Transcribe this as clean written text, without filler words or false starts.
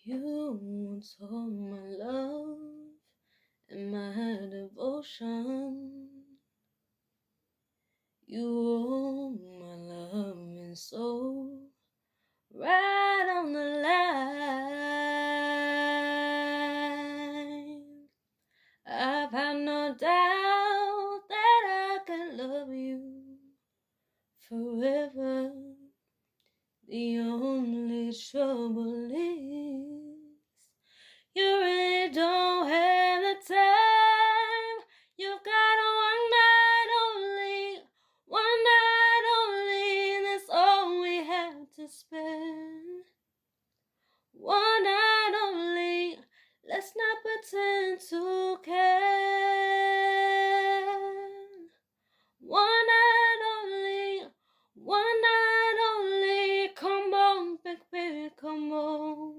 You once hold my love and my devotion. You hold my love and soul right on the line. I've had no doubt that I can love you forever. The only trouble is you really don't have the time. You've got one night only, that's all we have to spend. One night only, let's not pretend to care.